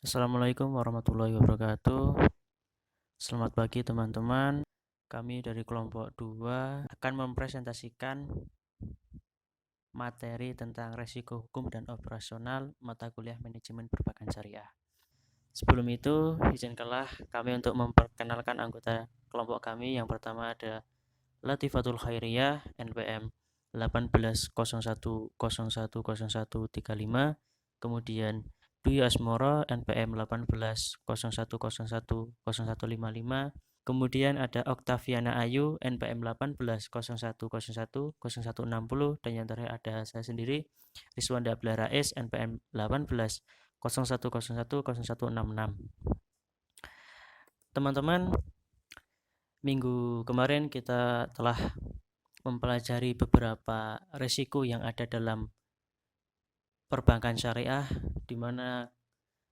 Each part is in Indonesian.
Assalamualaikum warahmatullahi wabarakatuh. Selamat pagi teman-teman. Kami dari kelompok 2 akan mempresentasikan materi tentang resiko hukum dan operasional mata kuliah manajemen perbankan syariah. Sebelum itu, izinkanlah kami untuk memperkenalkan anggota kelompok kami. Yang pertama ada Latifatul Khairiyah NPM 1801010135, kemudian Dwi Asmoro NPM 1801010155, kemudian ada Oktaviana Ayu NPM 1801010160, dan yang terakhir ada saya sendiri Rizwanda Abdullah Rais NPM 1801010166. Teman-teman, minggu kemarin kita telah mempelajari beberapa risiko yang ada dalam perbankan syariah, di mana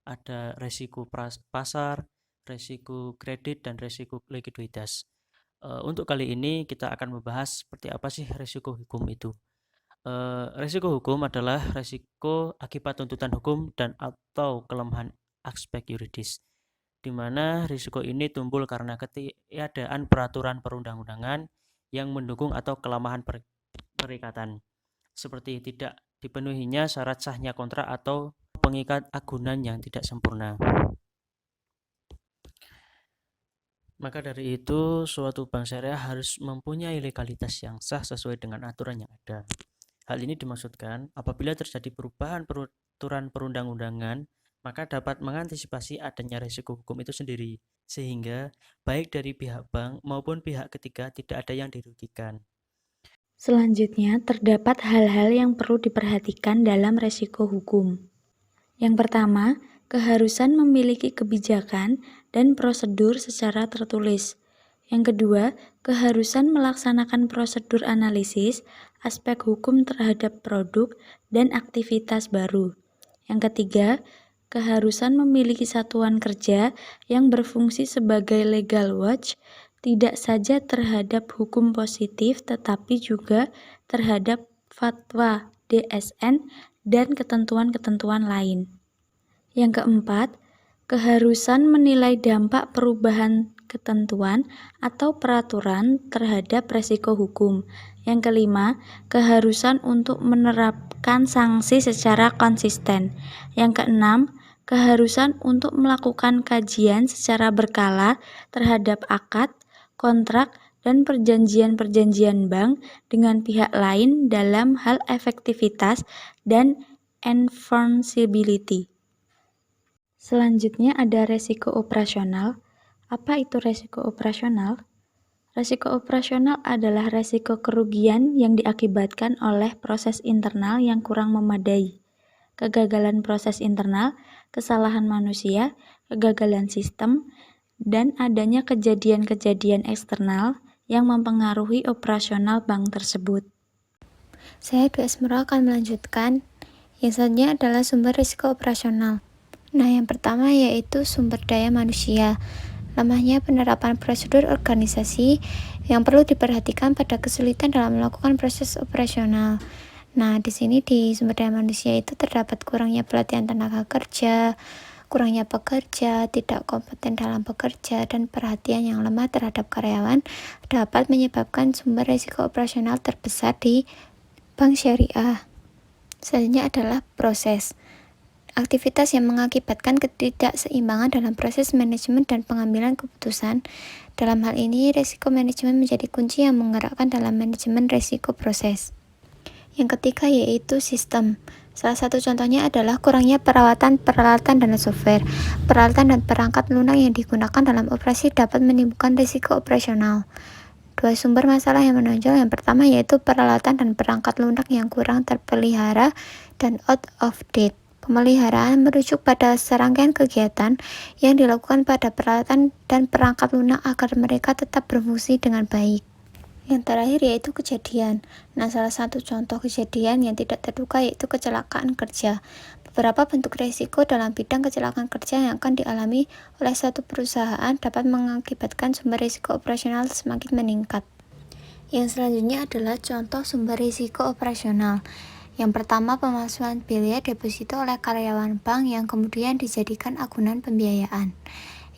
ada risiko pasar, risiko kredit, dan risiko likuiditas. Untuk kali ini kita akan membahas seperti apa sih risiko hukum itu. Risiko hukum adalah risiko akibat tuntutan hukum dan atau kelemahan aspek yuridis, di mana risiko ini timbul karena ketiadaan peraturan perundang-undangan yang mendukung atau kelemahan perikatan, seperti tidak dipenuhinya syarat sahnya kontrak atau pengikat agunan yang tidak sempurna. Maka dari itu, suatu bank syariah harus mempunyai legalitas yang sah sesuai dengan aturan yang ada. Hal ini dimaksudkan apabila terjadi perubahan peraturan perundang-undangan, maka dapat mengantisipasi adanya risiko hukum itu sendiri, sehingga baik dari pihak bank maupun pihak ketiga tidak ada yang dirugikan. Selanjutnya, terdapat hal-hal yang perlu diperhatikan dalam risiko hukum. Yang pertama, keharusan memiliki kebijakan dan prosedur secara tertulis. Yang kedua, keharusan melaksanakan prosedur analisis aspek hukum terhadap produk dan aktivitas baru. Yang ketiga, keharusan memiliki satuan kerja yang berfungsi sebagai legal watch, tidak saja terhadap hukum positif tetapi juga terhadap fatwa DSN dan ketentuan-ketentuan lain. Yang keempat, keharusan menilai dampak perubahan ketentuan atau peraturan terhadap resiko hukum. Yang kelima, keharusan untuk menerapkan sanksi secara konsisten. Yang keenam, keharusan untuk melakukan kajian secara berkala terhadap akad, kontrak, dan perjanjian-perjanjian bank dengan pihak lain dalam hal efektivitas dan enforceability. Selanjutnya ada resiko operasional. Apa itu resiko operasional? Resiko operasional adalah resiko kerugian yang diakibatkan oleh proses internal yang kurang memadai, kegagalan proses internal, kesalahan manusia, kegagalan sistem, dan adanya kejadian-kejadian eksternal yang mempengaruhi operasional bank tersebut. Saya Dwi Asmoro akan melanjutkan. Yang selanjutnya adalah sumber risiko operasional. Nah, yang pertama yaitu sumber daya manusia. Lemahnya penerapan prosedur organisasi yang perlu diperhatikan pada kesulitan dalam melakukan proses operasional. Nah, di sini di sumber daya manusia itu terdapat kurangnya pelatihan tenaga kerja, kurangnya pekerja, tidak kompeten dalam bekerja, dan perhatian yang lemah terhadap karyawan dapat menyebabkan sumber risiko operasional terbesar di bank syariah. Selanjutnya adalah proses. Aktivitas yang mengakibatkan ketidakseimbangan dalam proses manajemen dan pengambilan keputusan. Dalam hal ini, risiko manajemen menjadi kunci yang menggerakkan dalam manajemen risiko proses. Yang ketiga yaitu sistem. Salah satu contohnya adalah kurangnya perawatan peralatan dan software. Peralatan dan perangkat lunak yang digunakan dalam operasi dapat menimbulkan risiko operasional. Dua sumber masalah yang menonjol, yang pertama yaitu peralatan dan perangkat lunak yang kurang terpelihara dan out of date. Pemeliharaan merujuk pada serangkaian kegiatan yang dilakukan pada peralatan dan perangkat lunak agar mereka tetap berfungsi dengan baik. Yang terakhir yaitu kejadian. Nah, salah satu contoh kejadian yang tidak terduga yaitu kecelakaan kerja. Beberapa bentuk risiko dalam bidang kecelakaan kerja yang akan dialami oleh suatu perusahaan dapat mengakibatkan sumber risiko operasional semakin meningkat. Yang selanjutnya adalah contoh sumber risiko operasional. Yang pertama, pemalsuan biaya deposito oleh karyawan bank yang kemudian dijadikan agunan pembiayaan.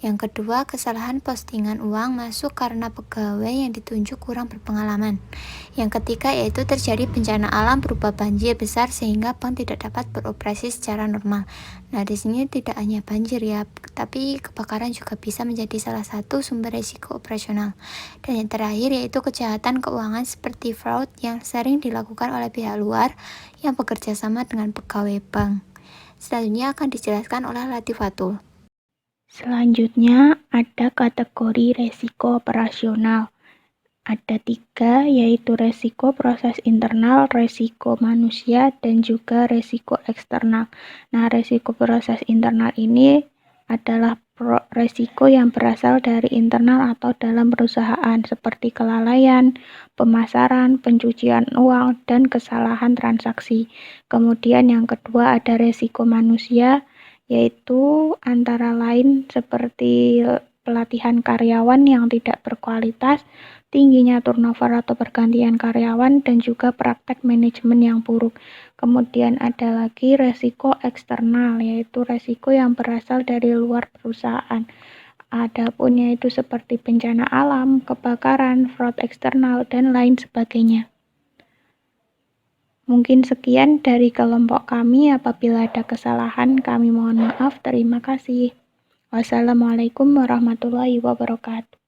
Yang kedua, kesalahan postingan uang masuk karena pegawai yang ditunjuk kurang berpengalaman. Yang ketiga yaitu terjadi bencana alam berupa banjir besar sehingga bank tidak dapat beroperasi secara normal. Nah, di sini tidak hanya banjir ya, tapi kebakaran juga bisa menjadi salah satu sumber risiko operasional. Dan yang terakhir yaitu kejahatan keuangan seperti fraud yang sering dilakukan oleh pihak luar yang bekerja sama dengan pegawai bank. Selanjutnya akan dijelaskan oleh Latifatul. Selanjutnya ada kategori resiko operasional. Ada 3, yaitu resiko proses internal, resiko manusia, dan juga resiko eksternal. Nah, resiko proses internal ini adalah resiko yang berasal dari internal atau dalam perusahaan, seperti kelalaian, pemasaran, pencucian uang, dan kesalahan transaksi. Kemudian yang kedua ada resiko manusia, yaitu antara lain seperti pelatihan karyawan yang tidak berkualitas, tingginya turnover atau pergantian karyawan, dan juga praktek manajemen yang buruk. Kemudian ada lagi resiko eksternal, yaitu resiko yang berasal dari luar perusahaan. Adapun yaitu seperti bencana alam, kebakaran, fraud eksternal, dan lain sebagainya. Mungkin sekian dari kelompok kami. Apabila ada kesalahan, kami mohon maaf. Terima kasih. Wassalamualaikum warahmatullahi wabarakatuh.